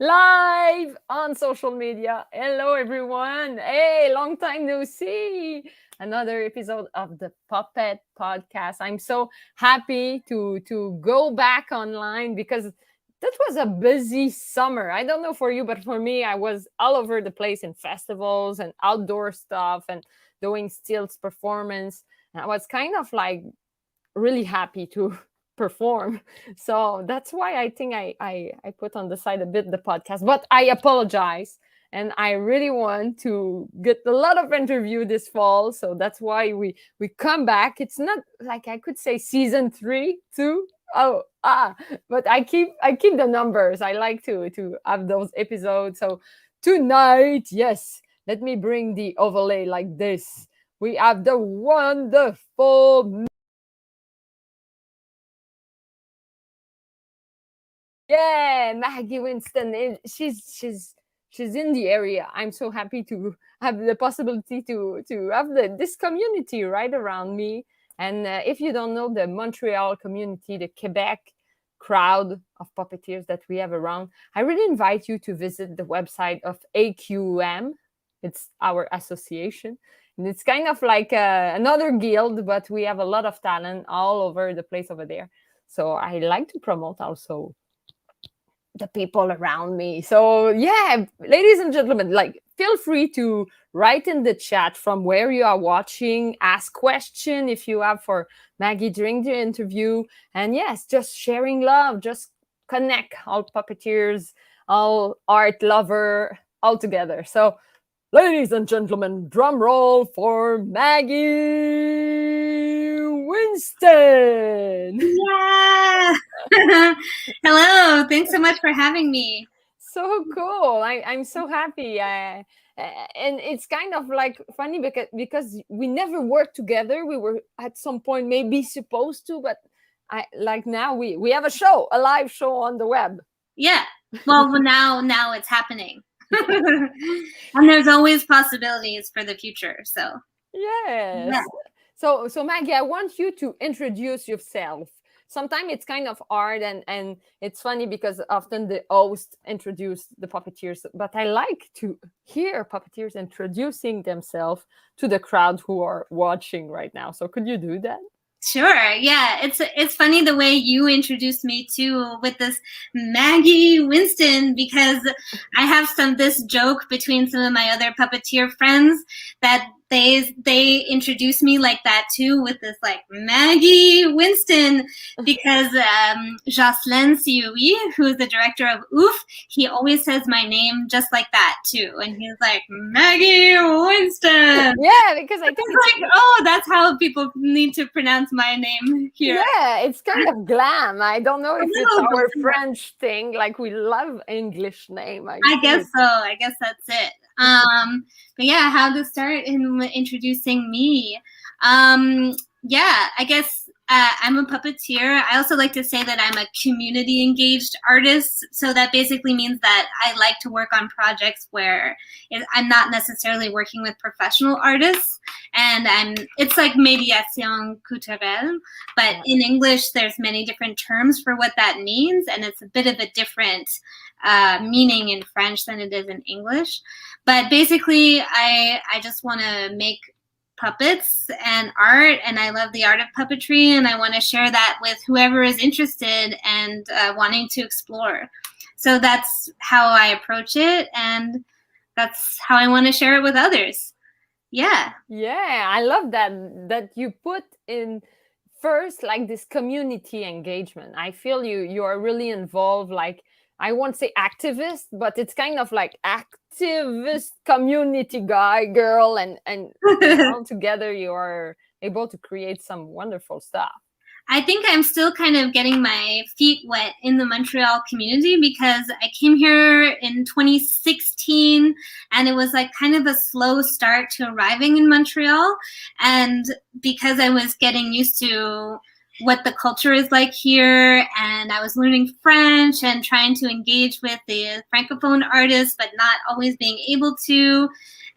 live on social media. Hello, everyone. Hey, long time no see. Another episode of the Puppet Podcast. I'm so happy to go back online because that was a busy summer. I don't know for you, but for me, I was all over the place in festivals and outdoor stuff and doing stills performance. And I was kind of like really happy to perform. So that's why I think I put on the side a bit the podcast. But I apologize. And I really want to get a lot of interview this fall. So that's why we come back. It's not like I could say season 3, 2. But I keep the numbers. I like to have those episodes. So tonight, yes, let me bring the overlay like this. We have the wonderful Maggie Winston. She's in the area. I'm so happy to have the possibility to have this community right around me. And if you don't know the Montreal community, the Quebec crowd of puppeteers that we have around, I really invite you to visit the website of UQAM. It's our association. And it's kind of like another guild, but we have a lot of talent all over the place over there. So I like to promote also the people around me. So yeah, ladies and gentlemen, like feel free to write in the chat from where you are watching, ask question if you have for Maggie during the interview. And yes, just sharing love, just connect all puppeteers, all art lover, all together. So ladies and gentlemen, drum roll for Maggie Winston. Yeah. Hello. Thanks so much for having me. So cool. I'm so happy. And it's kind of like funny because we never worked together. We were at some point maybe supposed to, but I like now we have a live show on the web. Yeah. Well, now it's happening. And there's always possibilities for the future. So Yes. yeah. So Maggie, I want you to introduce yourself. Sometimes it's kind of hard and it's funny because often the host introduce the puppeteers, but I like to hear puppeteers introducing themselves to the crowd who are watching right now. So could you do that? Sure. Yeah. It's funny the way you introduced me too with this Maggie Winston, because I have this joke between some of my other puppeteer friends that they introduce me like that too, with this like Maggie Winston, because Jocelyn Sioui, who is the director of Oof, he always says my name just like that too, and he's like Maggie Winston. Yeah, because I think it's like, oh, that's how people need to pronounce my name here. Yeah, it's kind of glam. I don't know if it's our French thing. Like we love English name. I guess so. I guess that's it. But yeah, how to start in introducing me. Yeah, I guess I'm a puppeteer. I also like to say that I'm a community engaged artist. So that basically means that I like to work on projects where I'm not necessarily working with professional artists. And it's like médiation culturelle, but in English, there's many different terms for what that means. And it's a bit of a different meaning in French than it is in English. But basically, I just want to make puppets and art, and I love the art of puppetry, and I want to share that with whoever is interested and wanting to explore. So that's how I approach it, and that's how I want to share it with others. Yeah. Yeah, I love that you put in first like this community engagement. I feel you are really involved, like I won't say activist, but it's kind of like activist community guy, girl, and all together you are able to create some wonderful stuff. I think I'm still kind of getting my feet wet in the Montreal community because I came here in 2016 and it was like kind of a slow start to arriving in Montreal. And because I was getting used to what the culture is like here, and I was learning French and trying to engage with the Francophone artists, but not always being able to.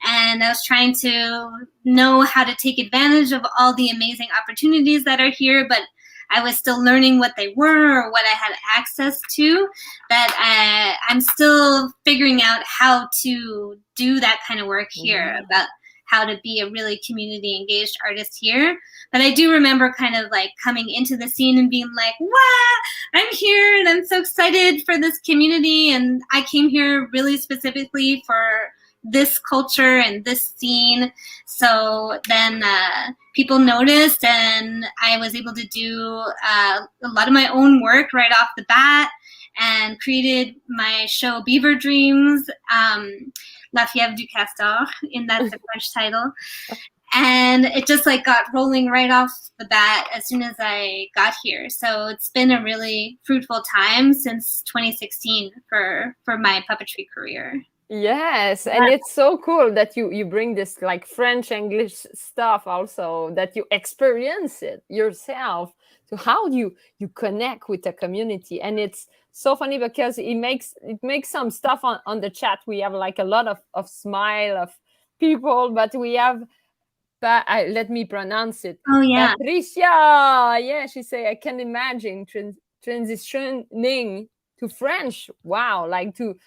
And I was trying to know how to take advantage of all the amazing opportunities that are here, but I was still learning what they were or what I had access to, that I'm still figuring out how to do that kind of work here, about how to be a really community engaged artist here. But I do remember kind of like coming into the scene and being like, wow, I'm here and I'm so excited for this community. And I came here really specifically for this culture and this scene. So then people noticed, and I was able to do a lot of my own work right off the bat, and created my show Beaver Dreams, La Fièvre du Castor, and that's the French title. And it just like got rolling right off the bat as soon as I got here. So it's been a really fruitful time since 2016 for my puppetry career. Yes, and it's so cool that you bring this like French English stuff also, that you experience it yourself, to how you connect with the community. And it's so funny because it makes some stuff on the chat. We have like a lot of smile of people, but we have let me pronounce it. Oh yeah, Patricia. Yeah, she say, I can imagine transitioning to French. Wow, like to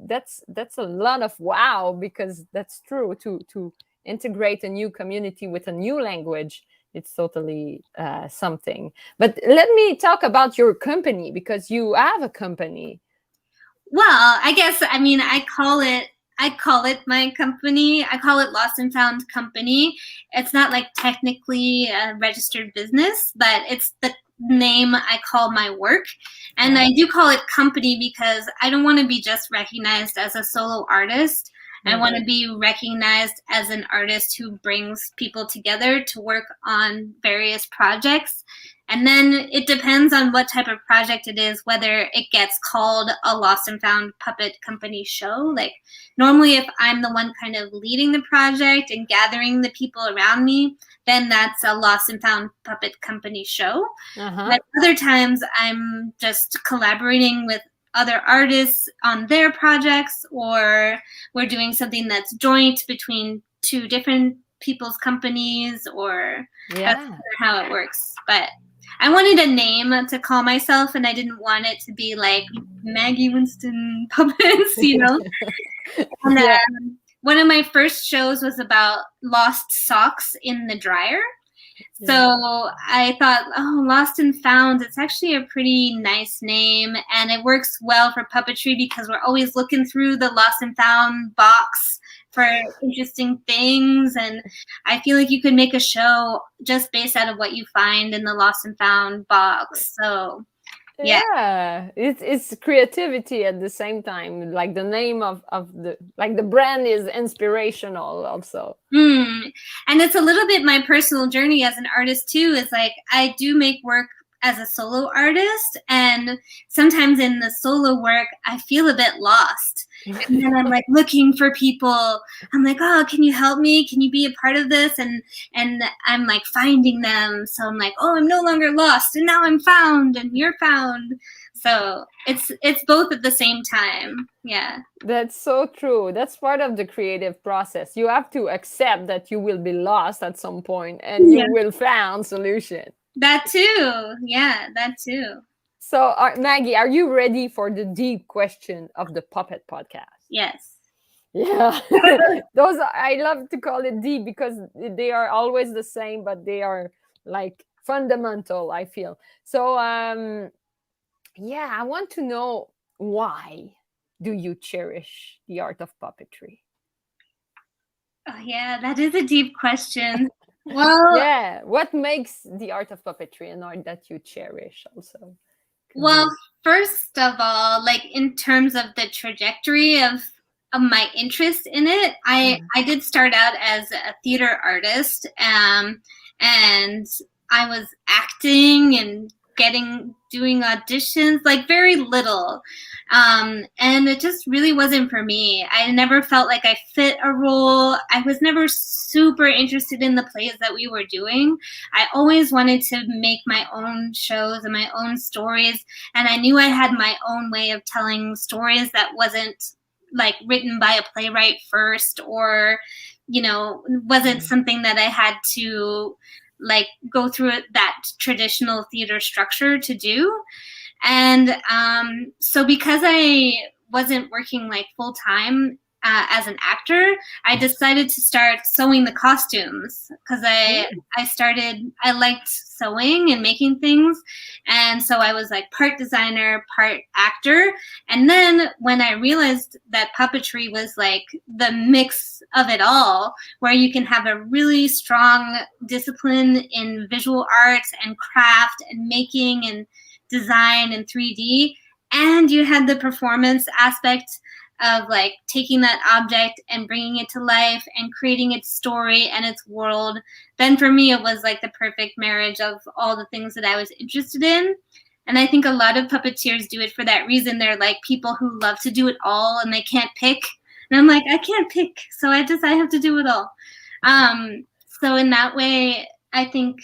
that's a lot of wow, because that's true. To integrate a new community with a new language, it's totally something. But let me talk about your company, because you have a company. Well, I guess, I mean, I call it my company. I call it Lost and Found Company. It's not like technically a registered business, but it's the name I call my work. And I do call it company because I don't want to be just recognized as a solo artist. I want to be recognized as an artist who brings people together to work on various projects. And then it depends on what type of project it is, whether it gets called a Lost and Found Puppet Company show. Like normally if I'm the one kind of leading the project and gathering the people around me, then that's a Lost and Found Puppet Company show. But other times I'm just collaborating with other artists on their projects, or we're doing something that's joint between two different people's companies, or that's how it works. But I wanted a name to call myself, and I didn't want it to be like Maggie Winston Puppets, you know. And one of my first shows was about lost socks in the dryer. So I thought, oh, Lost and Found, it's actually a pretty nice name, and it works well for puppetry because we're always looking through the Lost and Found box for interesting things, and I feel like you could make a show just based out of what you find in the Lost and Found box. So yeah, it's creativity at the same time. Like the name of the, like the brand is inspirational also. And it's a little bit my personal journey as an artist too. Is like I do make work as a solo artist, and sometimes in the solo work I feel a bit lost, and then I'm like looking for people. I'm like, oh, can you help me? Can you be a part of this? And I'm like finding them. So I'm like, oh, I'm no longer lost, and now I'm found, and you're found. So it's both at the same time. Yeah, that's so true. That's part of the creative process. You have to accept that you will be lost at some point, and you will find solution. That too. Yeah, that too. So, Maggie, are you ready for the deep question of the Puppet Podcast? Yes. Yeah. Those I love to call it deep because they are always the same, but they are like fundamental, I feel. So, yeah, I want to know, why do you cherish the art of puppetry? Oh, yeah, that is a deep question. Well, yeah, what makes the art of puppetry an art that you cherish also? Well, first of all, like in terms of the trajectory of my interest in it, I did start out as a theater artist, and I was acting and doing auditions, like very little. And it just really wasn't for me. I never felt like I fit a role. I was never super interested in the plays that we were doing. I always wanted to make my own shows and my own stories. And I knew I had my own way of telling stories that wasn't like written by a playwright first, or, you know, wasn't something that I had to like go through that traditional theater structure to do. And so because I wasn't working like full time as an actor, I decided to start sewing the costumes because I liked sewing and making things. And so I was like part designer, part actor. And then when I realized that puppetry was like the mix of it all, where you can have a really strong discipline in visual arts and craft and making and design and 3D, and you had the performance aspect of like taking that object and bringing it to life and creating its story and its world, then for me it was like the perfect marriage of all the things that I was interested in. And I think a lot of puppeteers do it for that reason. They're like people who love to do it all and they can't pick. And I'm like, I can't pick, so I have to do it all. So in that way, I think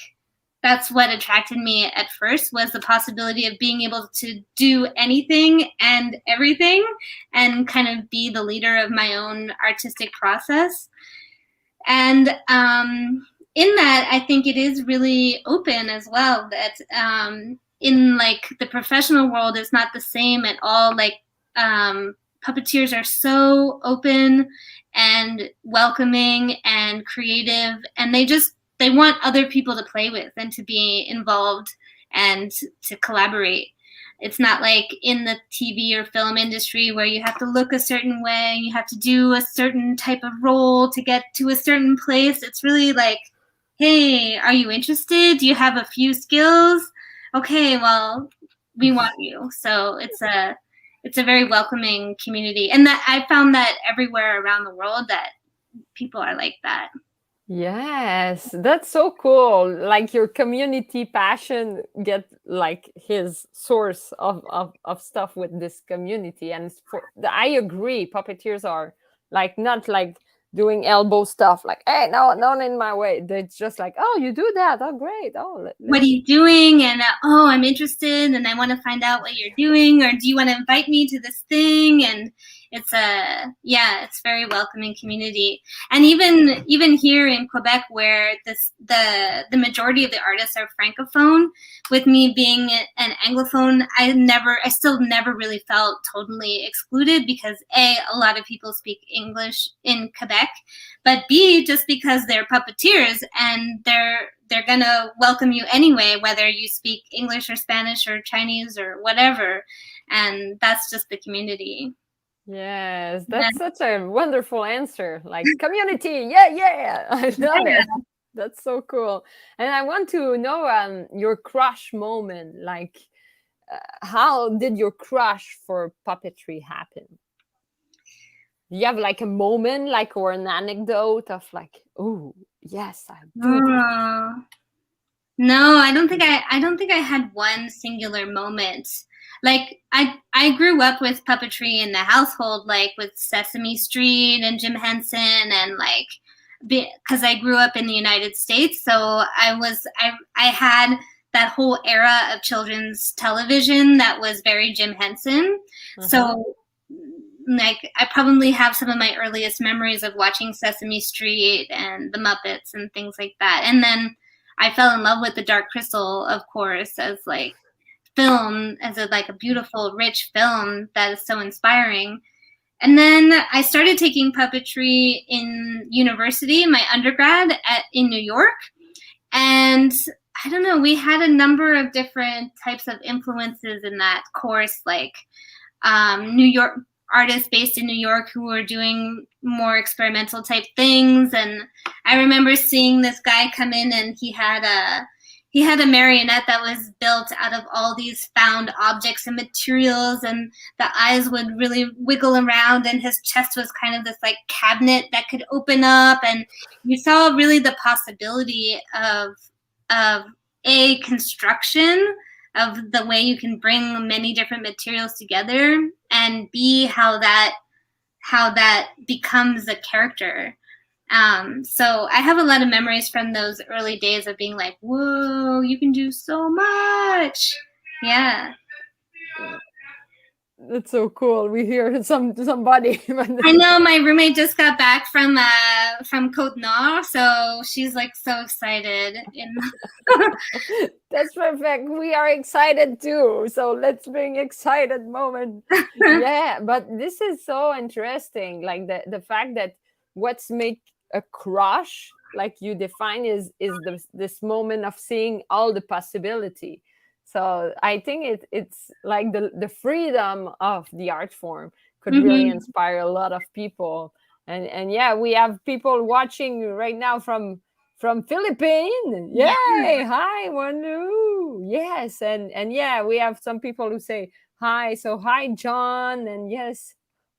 that's what attracted me at first, was the possibility of being able to do anything and everything and kind of be the leader of my own artistic process. And in that, I think it is really open as well, that in like the professional world is not the same at all. Like puppeteers are so open and welcoming and creative, and they want other people to play with and to be involved and to collaborate. It's not like in the TV or film industry where you have to look a certain way, you have to do a certain type of role to get to a certain place. It's really like, hey, are you interested? Do you have a few skills? Okay, well, we want you. So it's a very welcoming community. And that I found that everywhere around the world that people are like that. Yes, that's so cool. Like your community passion get like his source of stuff with this community. And I agree, puppeteers are like not like doing elbow stuff like, hey, no, not in my way. They're just like, oh, you do that. Oh, great. Oh, what are you doing? And oh, I'm interested and I want to find out what you're doing. Or do you want to invite me to this thing? And it's it's very welcoming community. And even here in Quebec, where the majority of the artists are francophone, with me being an anglophone, I still never really felt totally excluded, because A, a lot of people speak English in Quebec, but B, just because they're puppeteers and they're gonna welcome you anyway, whether you speak English or Spanish or Chinese or whatever. And that's just the community. Yes, that's such a wonderful answer. Like community, yeah, I love it. That's so cool. And I want to know your crush moment. Like, how did your crush for puppetry happen? Do you have like a moment, like, or an anecdote of like, oh yes, I do. No, I don't think I had one singular moment. Like I grew up with puppetry in the household, like with Sesame Street and Jim Henson, and like because I grew up in the United States, so I had that whole era of children's television that was very Jim Henson. Mm-hmm. So like I probably have some of my earliest memories of watching Sesame Street and the Muppets and things like that. And then I fell in love with The Dark Crystal, of course, as like film, as like a beautiful, rich film that is so inspiring. And then I started taking puppetry in university, my undergrad in New York. And I don't know, we had a number of different types of influences in that course, like New York artists based in New York who were doing more experimental type things. And I remember seeing this guy come in, and he had a marionette that was built out of all these found objects and materials, and the eyes would really wiggle around, and his chest was kind of this like cabinet that could open up, and you saw really the possibility of a construction of the way you can bring many different materials together, and B, how that becomes a character. So I have a lot of memories from those early days of being like, whoa, you can do so much. Yeah. That's so cool. We hear somebody. I know my roommate just got back from Côte Nord, so she's like so excited. That's perfect. We are excited too. So let's bring excited moment. Yeah, but this is so interesting. Like the fact that what's make a crush, like you define, is this moment of seeing all the possibility. So I think it's like the freedom of the art form could really inspire a lot of people. And yeah, we have people watching right now from Philippines. Yay! Yeah. Hi, Wanu. Yes, and yeah, we have some people who say hi. So hi, John, and yes.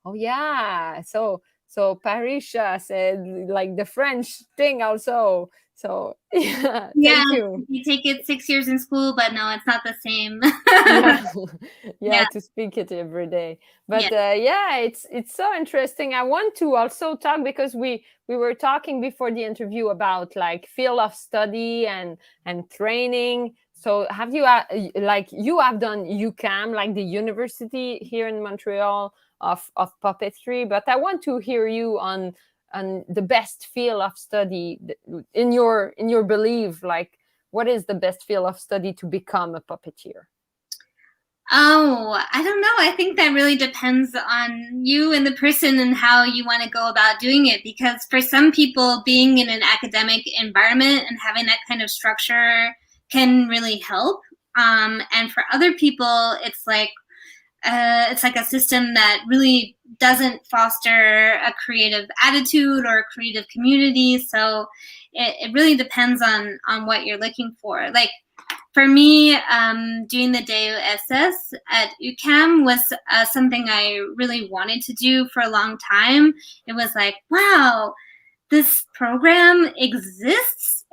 Oh yeah. So Parisha said like the French thing also. So yeah, Yeah, thank you. you take it 6 years in school, but no, it's not the same. Yeah, yeah, Yeah, to speak it every day. yeah. But yeah, it's so interesting. I want to also talk because we were talking before the interview about like field of study and training. So have you like you have done UQAM, like the university here in Montreal of puppetry, but I want to hear you on the best field of study in your belief, like what is the best field of study to become a puppeteer? Oh, I don't know. I think that really depends on you and the person and how you want to go about doing it. Because for some people, being in an academic environment and having that kind of structure can really help. And for other people, it's like a system that really doesn't foster a creative attitude or a creative community. So it really depends on what you're looking for. Like for me, doing the DESS at UQAM was something I really wanted to do for a long time. It was like, wow, this program exists,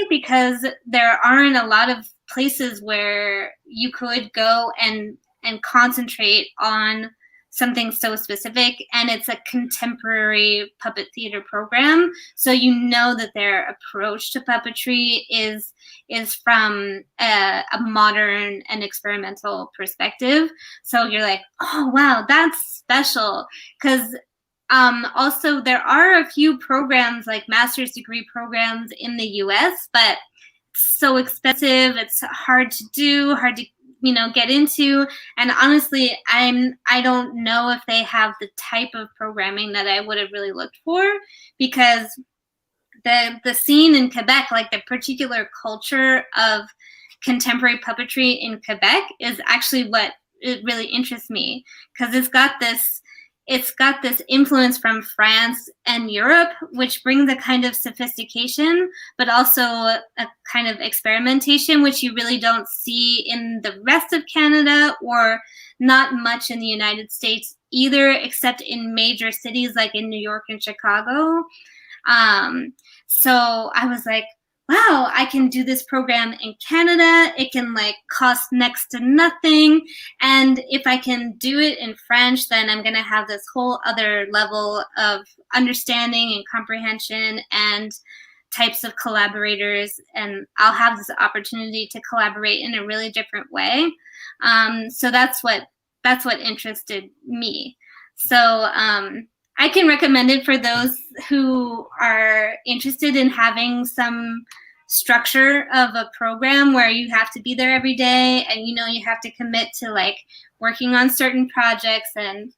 because there aren't a lot of places where you could go and concentrate on something so specific, and it's a contemporary puppet theater program, so you know that their approach to puppetry is from a modern and experimental perspective. So you're like, oh wow, that's special. Because also there are a few programs like master's degree programs in the US, but it's so expensive, it's hard to do, hard to get into. And honestly, I don't know if they have the type of programming that I would have really looked for, because the scene in Quebec, like the particular culture of contemporary puppetry in Quebec, is actually what it really interests me, because it's got this influence from France and Europe, which brings a kind of sophistication, but also a kind of experimentation, which you really don't see in the rest of Canada, or not much in the United States either, except in major cities like in New York and Chicago. So I was like, wow, I can do this program in Canada. It can like cost next to nothing. And if I can do it in French, then I'm going to have this whole other level of understanding and comprehension and types of collaborators. And I'll have this opportunity to collaborate in a really different way. So that's what interested me. So, I can recommend it for those who are interested in having some structure of a program where you have to be there every day, and you have to commit to like working on certain projects, and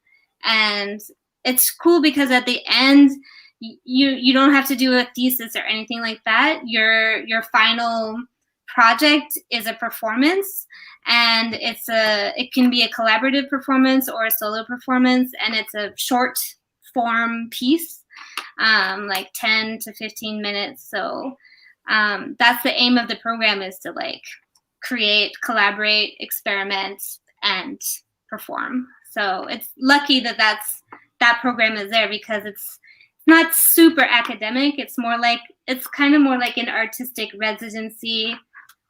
it's cool because at the end you don't have to do a thesis or anything like that. Your final project is a performance, and it can be a collaborative performance or a solo performance, and it's a short form piece, like 10 to 15 minutes. So that's the aim of the program, is to like create, collaborate, experiment, and perform. So it's lucky that program is there, because it's not super academic. It's kind of more like an artistic residency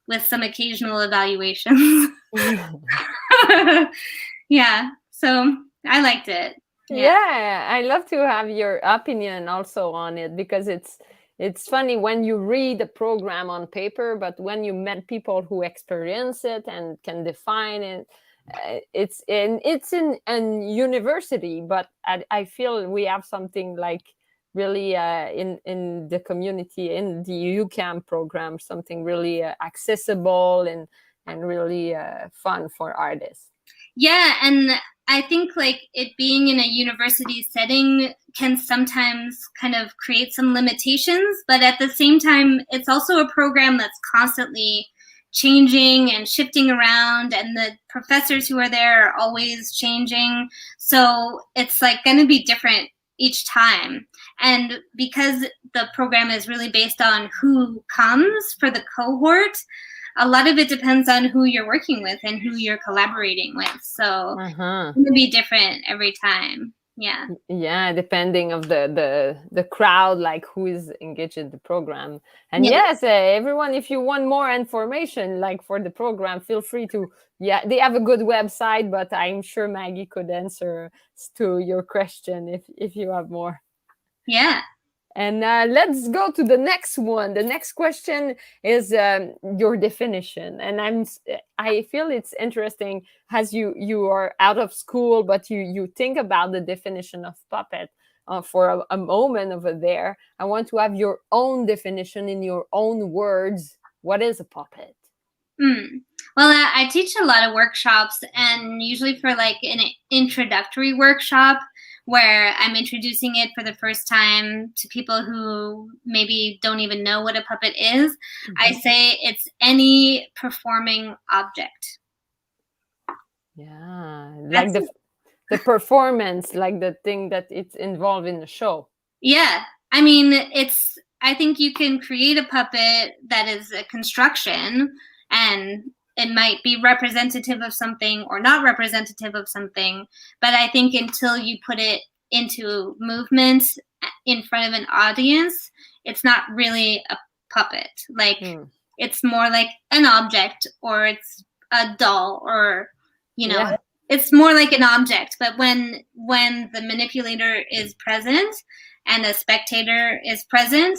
with some occasional evaluations. Yeah, so I liked it. Yeah, I love to have your opinion also on it, because it's funny when you read the program on paper, but when you met people who experience it and can define it, it's in a university, but I feel we have something like really in the community, in the UQAM program, something really accessible and really fun for artists. Yeah, and I think like it being in a university setting can sometimes kind of create some limitations, but at the same time, it's also a program that's constantly changing and shifting around, and the professors who are there are always changing. So it's like going to be different each time. And because the program is really based on who comes for the cohort, a lot of it depends on who you're working with and who you're collaborating with. So it's going to be different every time. Yeah, depending of the crowd, like who is engaged in the program. And yes, everyone, if you want more information like for the program, feel free to, they have a good website, but I'm sure Maggie could answer to your question if you have more. And let's go to the next one. The next question is your definition. And I feel it's interesting as you are out of school, but you think about the definition of puppet for a moment over there. I want to have your own definition in your own words. What is a puppet? Well, I teach a lot of workshops, and usually for like an introductory workshop, where I'm introducing it for the first time to people who maybe don't even know what a puppet is, I say it's any performing object. Yeah, like the performance, like the thing that it's involved in the show. Yeah, I mean, I think you can create a puppet that is a construction, and it might be representative of something or not representative of something. But I think until you put it into movement in front of an audience, it's not really a puppet. Like it's more like an object, or it's a doll, or, it's more like an object. But when the manipulator is present and a spectator is present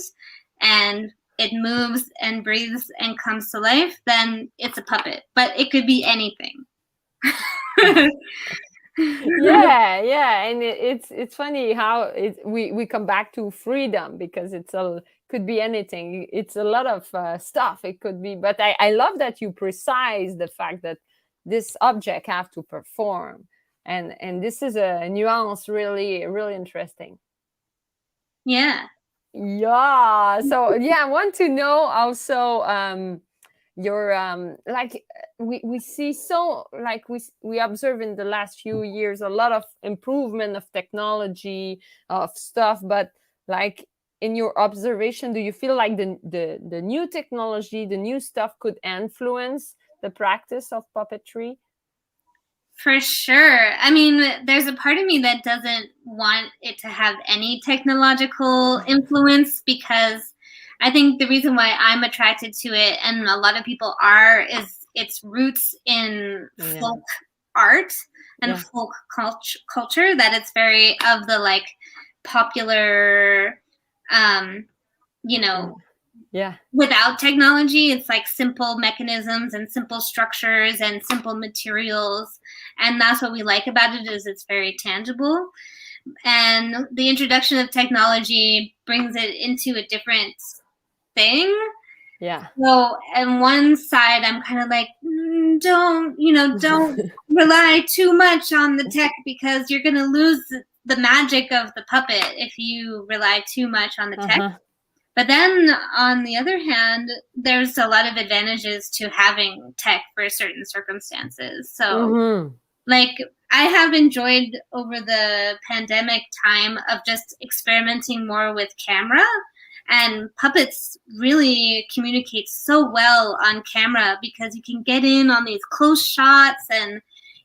and it moves and breathes and comes to life, then it's a puppet. But it could be anything. yeah, and it's funny how we come back to freedom, because could be anything. It's a lot of stuff. It could be, but I love that you precise the fact that this object have to perform, and this is a nuance really really interesting. So I want to know also your like we see, so like we observe in the last few years a lot of improvement of technology of stuff, but like in your observation, do you feel like the new technology, the new stuff could influence the practice of puppetry? For sure. I mean, there's a part of me that doesn't want it to have any technological influence, because I think the reason why I'm attracted to it, and a lot of people are, is its roots in folk art and folk culture, that it's very of the like popular, without technology. It's like simple mechanisms and simple structures and simple materials. And that's what we like about it, is it's very tangible. And the introduction of technology brings it into a different thing. So on one side, I'm kind of like, don't rely too much on the tech, because you're going to lose the magic of the puppet if you rely too much on the tech. But then on the other hand, there's a lot of advantages to having tech for certain circumstances. So like I have enjoyed over the pandemic time of just experimenting more with camera, and puppets really communicate so well on camera, because you can get in on these close shots and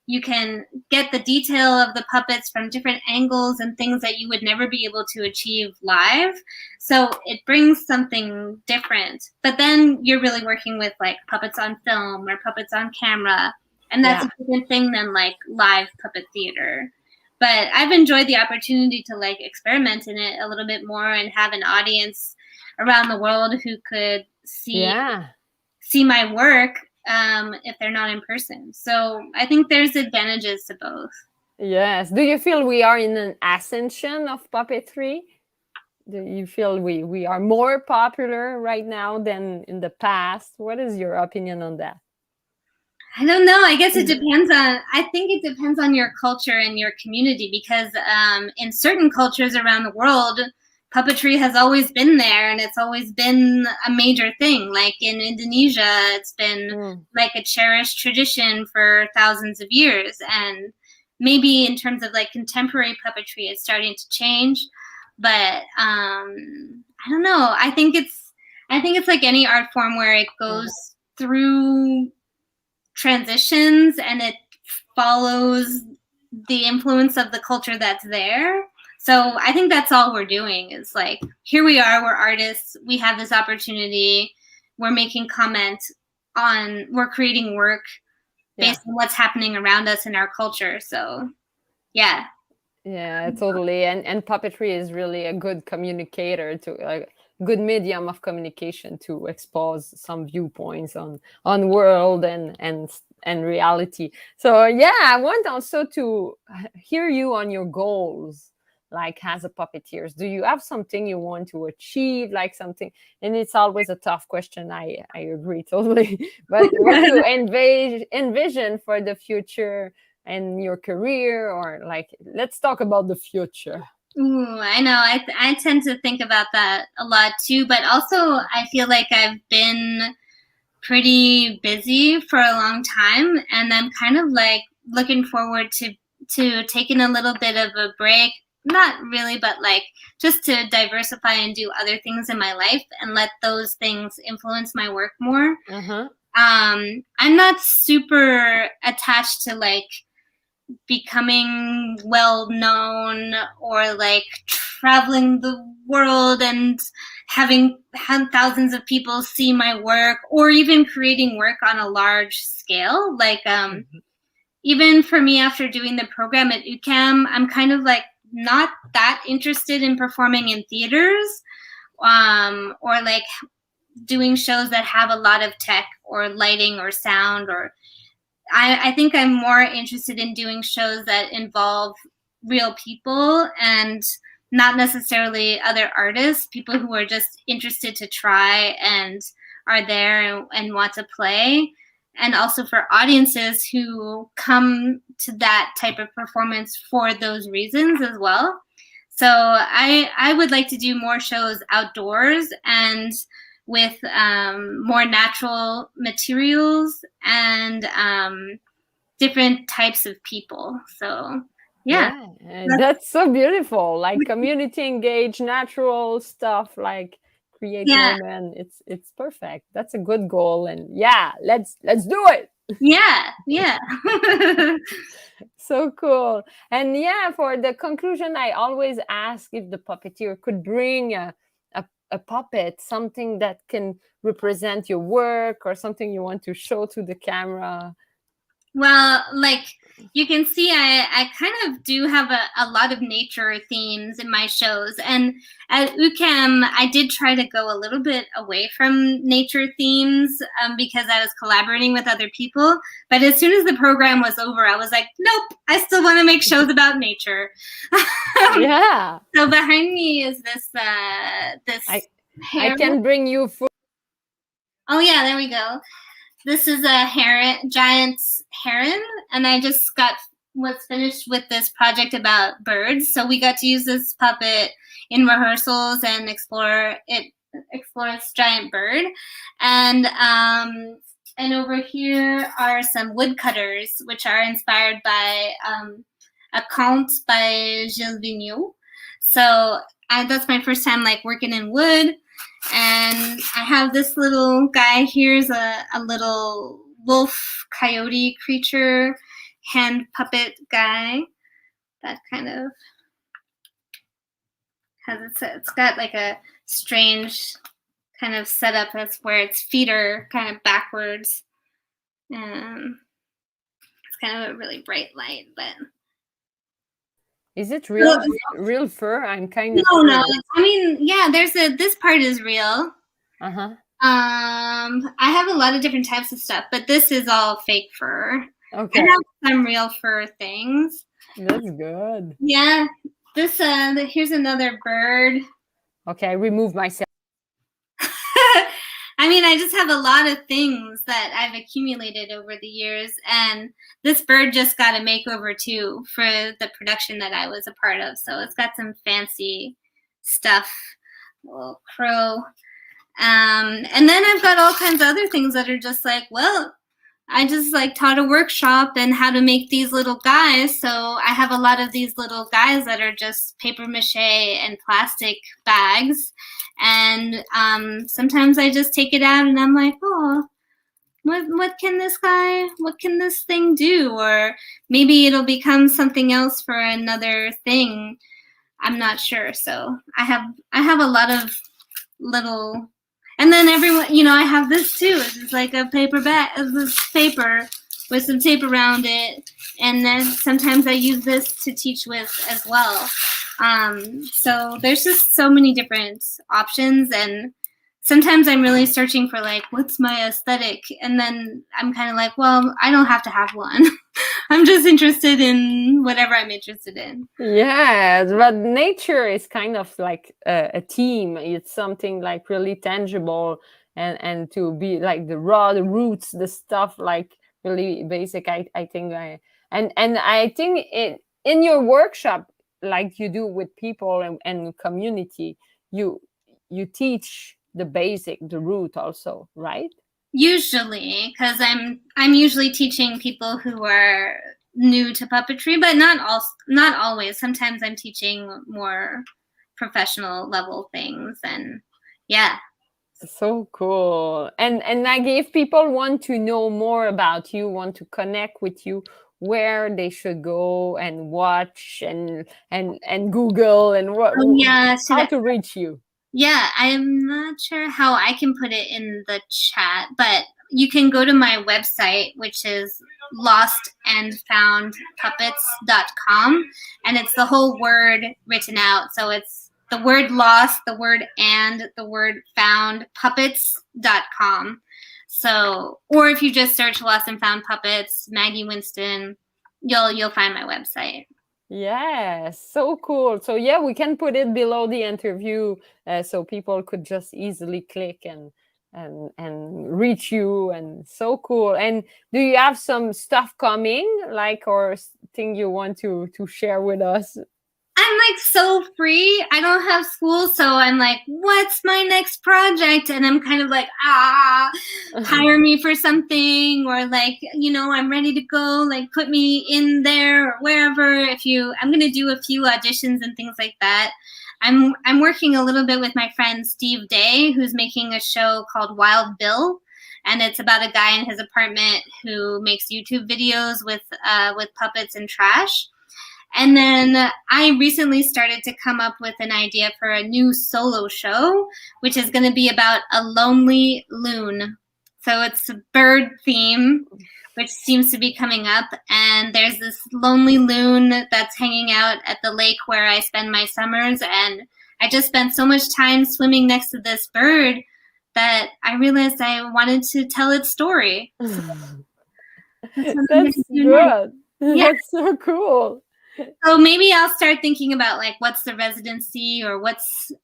you can get the detail of the puppets from different angles and things that you would never be able to achieve live. So it brings something different. But then you're really working with like puppets on film or puppets on camera. And that's a different thing than like live puppet theater. But I've enjoyed the opportunity to like experiment in it a little bit more and have an audience around the world who could see my work if they're not in person. So I think there's advantages to both. Yes. Do you feel we are in an ascension of puppetry? Do you feel we are more popular right now than in the past? What is your opinion on that? I don't know. I guess it depends on, I think it depends on your culture and your community, because in certain cultures around the world, puppetry has always been there and it's always been a major thing. Like in Indonesia, it's been like a cherished tradition for thousands of years. And maybe in terms of like contemporary puppetry, it's starting to change. But I don't know. I think it's like any art form where it goes through transitions and it follows the influence of the culture that's there. So I think that's all we're doing is like, here we are, we're artists, we have this opportunity, we're making comment on, we're creating work based on what's happening around us in our culture. So yeah. Yeah, totally. And puppetry is really a good communicator, to a good medium of communication to expose some viewpoints on world and reality. So yeah, I want also to hear you on your goals, like as a puppeteer. Do you have something you want to achieve, like something? And it's always a tough question. I agree totally. But what do you envision for the future and your career, or like, let's talk about the future. Ooh, I know. I tend to think about that a lot too, but also I feel like I've been pretty busy for a long time, and I'm kind of like looking forward to taking a little bit of a break. Not really, but like just to diversify and do other things in my life and let those things influence my work more. I'm not super attached to like becoming well known or like traveling the world and having thousands of people see my work, or even creating work on a large scale. Like even for me, after doing the program at UQAM, I'm kind of like not that interested in performing in theaters or like doing shows that have a lot of tech or lighting or sound, or I think I'm more interested in doing shows that involve real people and not necessarily other artists, people who are just interested to try and are there and want to play. And also for audiences who come to that type of performance for those reasons as well. So I would like to do more shows outdoors and with more natural materials and different types of people. So yeah. That's so beautiful. Like community engaged, natural stuff, like create moment. It's perfect. That's a good goal. And yeah, let's do it. Yeah. So cool. And yeah, for the conclusion, I always ask if the puppeteer could bring a puppet, something that can represent your work or something you want to show to the camera. Well, like you can see, I kind of do have a lot of nature themes in my shows. And at UQAM, I did try to go a little bit away from nature themes because I was collaborating with other people. But as soon as the program was over, I was like, nope, I still want to make shows about nature. Yeah. So behind me is this I can bring you food. Oh yeah, there we go. This is a giant heron, and I just was finished with this project about birds. So we got to use this puppet in rehearsals and explore this giant bird. And over here are some woodcutters, which are inspired by a conte by Gilles Vigneault. So that's my first time like working in wood. And I have this little guy. Here's a little wolf coyote creature hand puppet guy that kind of has it's got like a strange kind of setup. That's where its feet are kind of backwards. And it's kind of a really bright light, but is it real fur? I'm kind of no. I mean, yeah. This part is real. I have a lot of different types of stuff, but this is all fake fur. Okay, I have some real fur things. that's good. Yeah, this here's another bird. Okay, I remove myself. I mean, I just have a lot of things that I've accumulated over the years, and this bird just got a makeover too for the production that I was a part of. So it's got some fancy stuff, a little crow. And then I've got all kinds of other things that are just like, well, I just like taught a workshop and how to make these little guys. So I have a lot of these little guys that are just paper mache and plastic bags. And sometimes I just take it out and I'm like, oh, what can this thing do? Or maybe it'll become something else for another thing. I'm not sure. So I have a lot of little. And then everyone, I have this too. It's like a paper bag, this paper with some tape around it. And then sometimes I use this to teach with as well. So there's just so many different options. And sometimes I'm really searching for like, what's my aesthetic? And then I'm kind of like, well, I don't have to have one. I'm just interested in whatever I'm interested in. Yes, but nature is kind of like a team. It's something like really tangible, and to be like the roots, the stuff like really basic. I think and I think in your workshop, like you do with people and community, you teach the basic, the root also, right? Usually, because I'm usually teaching people who are new to puppetry, but not always. Sometimes I'm teaching more professional level things, and yeah. So cool. And Maggie, if people want to know more about you, want to connect with you, where they should go and watch and Google and how to reach you. Yeah, I'm not sure how I can put it in the chat, but you can go to my website, which is lostandfoundpuppets.com, and it's the whole word written out. So it's the word lost, the word and, the word found, puppets.com. So, or if you just search Lost and Found Puppets, Maggie Winston, you'll find my website. Yes, so cool. So yeah, we can put it below the interview so people could just easily click and reach you, and so cool. And do you have some stuff coming, like, or thing you want to share with us? I'm like so free. I don't have school, so I'm like, what's my next project? And I'm kind of like, hire me for something, or like, I'm ready to go, like put me in there or wherever. I'm going to do a few auditions and things like that. I'm working a little bit with my friend Steve Day, who's making a show called Wild Bill. And it's about a guy in his apartment who makes YouTube videos with puppets and trash. And then I recently started to come up with an idea for a new solo show, which is going to be about a lonely loon. So it's a bird theme, which seems to be coming up. And there's this lonely loon that's hanging out at the lake where I spend my summers. And I just spent so much time swimming next to this bird that I realized I wanted to tell its story. That's good. Yeah. That's so cool. So maybe I'll start thinking about like what's the residency, or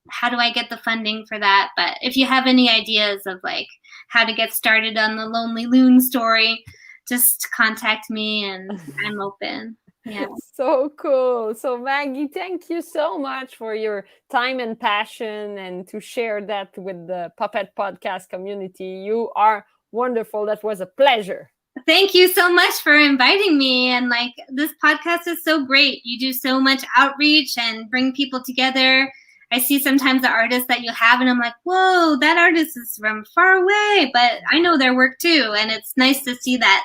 how do I get the funding for that? But if you have any ideas of like how to get started on the Lonely Loon story, just contact me and I'm open. Yeah. So cool. So Maggie, thank you so much for your time and passion, and to share that with the Puppet Podcast community. You are wonderful. That was a pleasure. Thank you so much for inviting me. And like, this podcast is so great. You do so much outreach and bring people together. I see sometimes the artists that you have and I'm like, whoa, that artist is from far away, but I know their work too. And it's nice to see that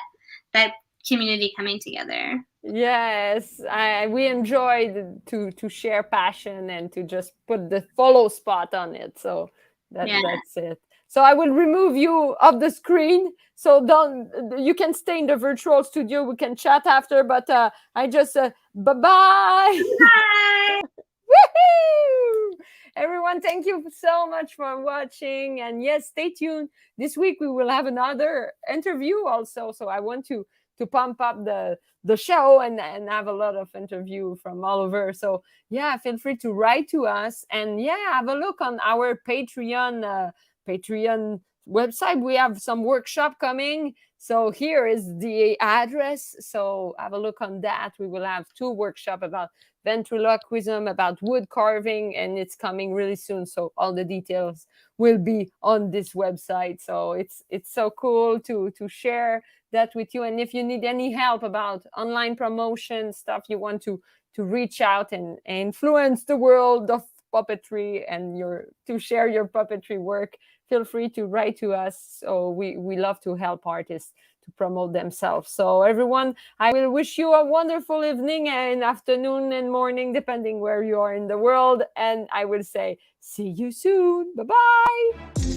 community coming together. Yes, we enjoyed to share passion and to just put the follow spot on it. So that's it. So I will remove you off the screen. So you can stay in the virtual studio. We can chat after, but I just, bye-bye. Bye. Woohoo! Everyone everyone, thank you so much for watching. And yes, stay tuned. This week we will have another interview also. So I want to pump up the show and have a lot of interview from all over. So yeah, feel free to write to us. And yeah, have a look on our Patreon website. We have some workshop coming. So here is the address. So have a look on that. We will have 2 workshops about ventriloquism, about wood carving, and it's coming really soon. So all the details will be on this website. So it's so cool to share that with you. And if you need any help about online promotion stuff, you want to reach out and influence the world of puppetry and to share your puppetry work, feel free to write to us. So we love to help artists to promote themselves. So everyone, I will wish you a wonderful evening and afternoon and morning, depending where you are in the world. And I will say, see you soon. Bye-bye.